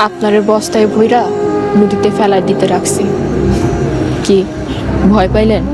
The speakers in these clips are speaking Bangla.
আপনারে বস্তায় ভইরা নদীতে ফেলায় দিতে রাখছি। কি ভয় পাইলেন?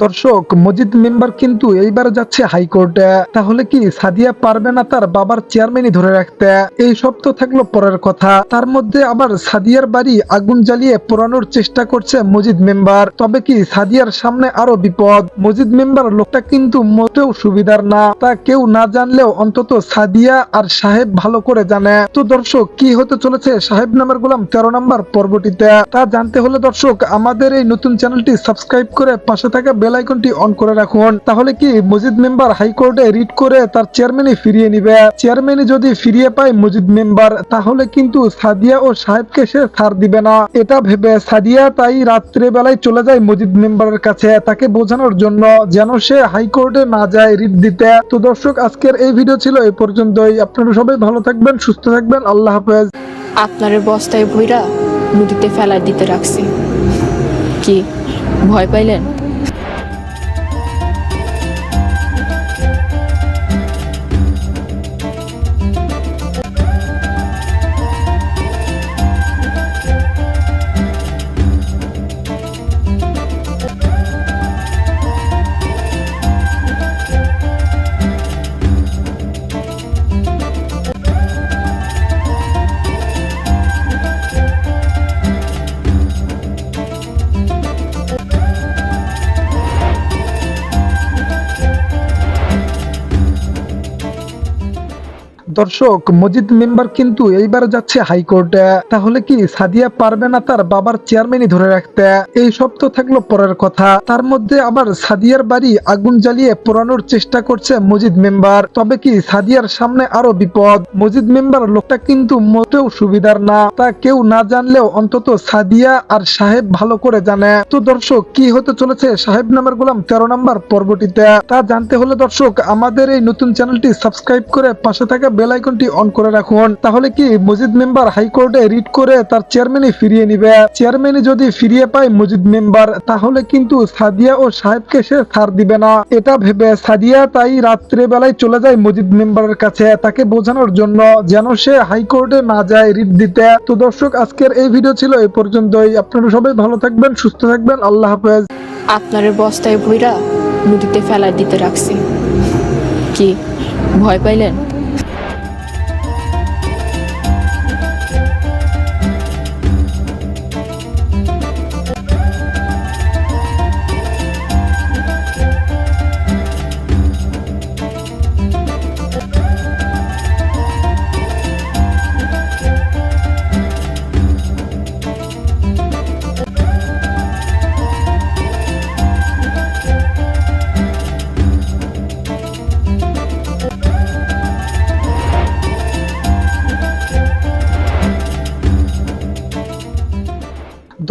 দর্শক, মজিদ মেম্বার কিন্তু এইবার যাচ্ছে হাইকোর্টে। তাহলে কি সাদিয়া পারবে না তার বাবার চেয়ারম্যানই ধরে রাখতে? এই সব তো থাকলো পরের কথা। তার মধ্যে আবার সাদিয়ার বাড়ি আগুন জ্বালিয়ে পোড়ানোর চেষ্টা করছে মজিদ মেম্বার। তবে কি সাদিয়ার সামনে আরো বিপদ। মজিদ মেম্বার লোকটা কিন্তু মোটেও সুবিধার না, তা কেউ না জানলেও অন্তত সাদিয়া আর সাহেব ভালো করে জানে। তো দর্শক, কি হতে চলেছে সাহেব নামের গোলাম 13 নম্বর পর্বটিতে, তা জানতে হলে দর্শক আমাদের এই নতুন চ্যানেলটি সাবস্ক্রাইব করে পাশে থাকা বেল আইকনটি অন করে রাখুন। তাহলে কি মজিদ মেম্বার হাইকোর্টে রিট করে তার চেয়ারম্যানই ফিরিয়ে নিবে। চেয়ারম্যানই যদি ফিরিয়ে পায় মজিদ মেম্বার, তাহলে কিন্তু সাদিয়া ও সাহেবকে সে ছাড় দিবে না। এটা ভেবে সাদিয়া তাই রাত্রে বেলায় চলে যায় মজিদ মেম্বারের কাছে, তাকে বোঝানোর জন্য যেন সে হাইকোর্টে না যায় রিট দিতে। তো দর্শক, আজকের এই ভিডিও ছিল এই পর্যন্তই। আপনারা সবাই ভালো থাকবেন, সুস্থ থাকবেন। আল্লাহ হাফেজ। আপনারে বস্তায় ভইরা নদীতে ফেলায় দিতে রাখছি। কি ভয় পাইলেন? দর্শক, মজিদ মেম্বার কিন্তু এইবার যাচ্ছে হাইকোর্টে। তাহলে কি সাদিয়া পারবে না তার বাবার চেয়ারম্যানই ধরে রাখতে? এই সব তো থাকলো পরের কথা। তার মধ্যে আবার সাদিয়ার বাড়ি আগুন জ্বালিয়ে পোড়ানোর চেষ্টা করছে মজিদ মেম্বার। তবে কি সাদিয়ার সামনে আরো বিপদ। মজিদ মেম্বার লোকটা কিন্তু মোটেও সুবিধার না, তা কেউ না জানলেও অন্তত সাদিয়া আর সাহেব ভালো করে জানে। তো দর্শক, কি হতে চলেছে সাহেব নামের গোলাম 13 নম্বর পর্বটিতে, তা জানতে হলে দর্শক আমাদের এই নতুন চ্যানেলটি সাবস্ক্রাইব করে পাশে থাকা বেল আইকনটি অন করে রাখুন। তাহলে কি মজিদ মেম্বার হাইকোর্টে রিট করে তার চেয়ারম্যানই ফিরিয়ে নিবে। চেয়ারম্যানই যদি ফিরিয়ে পায় মজিদ মেম্বার, তাহলে কিন্তু সাদিয়া ও সাহেবকে সে ছাড় দিবে না। এটা ভেবে সাদিয়া তাই রাত্রে বেলায় চলে যায় মজিদ মেম্বারের কাছে, তাকে বোঝানোর জন্য যেন সে হাইকোর্টে না যায় রিট দিতে। তো দর্শক, আজকের এই ভিডিও ছিল এই পর্যন্তই। আপনারা সবাই ভালো থাকবেন, সুস্থ থাকবেন। আল্লাহ হাফেজ। আপনারে বস্তায় ভইরা নদীতে ফেলায় দিতে রাখছি। কি ভয় পাইলেন?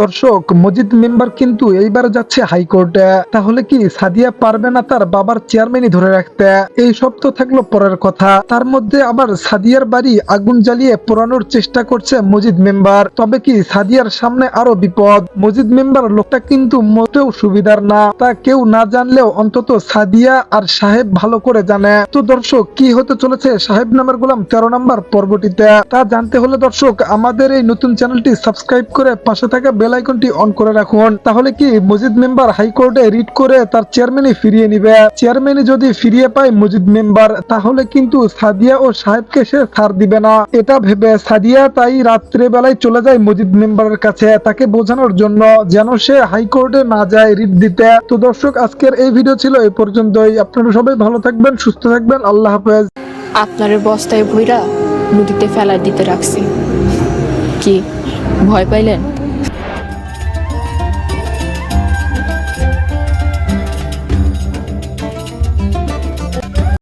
দর্শক, মজিদ মেম্বার কিন্তু এইবার যাচ্ছে হাইকোর্টে। তাহলে কি সাদিয়া পারবে না তার বাবার চেয়ারম্যানই ধরে রাখতে? এই সব তো থাকলো পরের কথা। তার মধ্যে আবার সাদিয়ার বাড়ি আগুন জ্বালিয়ে পোড়ানোর চেষ্টা করছে মজিদ মেম্বার। তবে কি সাদিয়ার সামনে আরো বিপদ। মজিদ মেম্বার লোকটা কিন্তু মোটেও সুবিধার না, তা কেউ না জানলেও অন্তত সাদিয়া আর সাহেব ভালো করে জানে। তো দর্শক, কি হতে চলেছে সাহেব নামের গোলাম 13 নম্বর পর্বটিতে, তা জানতে হলে দর্শক আমাদের এই নতুন চ্যানেলটি সাবস্ক্রাইব করে পাশে থাকা বেল আইকনটি অন করে রাখুন। তাহলে কি মজিদ মেম্বার হাইকোর্টে রিট করে তার চেয়ারম্যানই ফিরিয়ে নিবে। চেয়ারম্যানই যদি ফিরিয়ে পায় মজিদ মেম্বার, তাহলে কিন্তু সাদিয়া ও সাহেবকে সে ছাড় দিবে না। এটা ভেবে সাদিয়া তাই রাত্রে বেলায় চলে যায় মজিদ মেম্বারের কাছে, তাকে বোঝানোর জন্য যেন সে হাইকোর্টে না যায় রিট দিতে। তো দর্শক, আজকের এই ভিডিও ছিল এই পর্যন্তই। আপনারা সবাই ভালো থাকবেন, সুস্থ থাকবেন। আল্লাহ হাফেজ। আপনারে বস্তায় ভইরা নদীতে ফেলায় দিতে রাখছি। কি ভয় পাইলেন?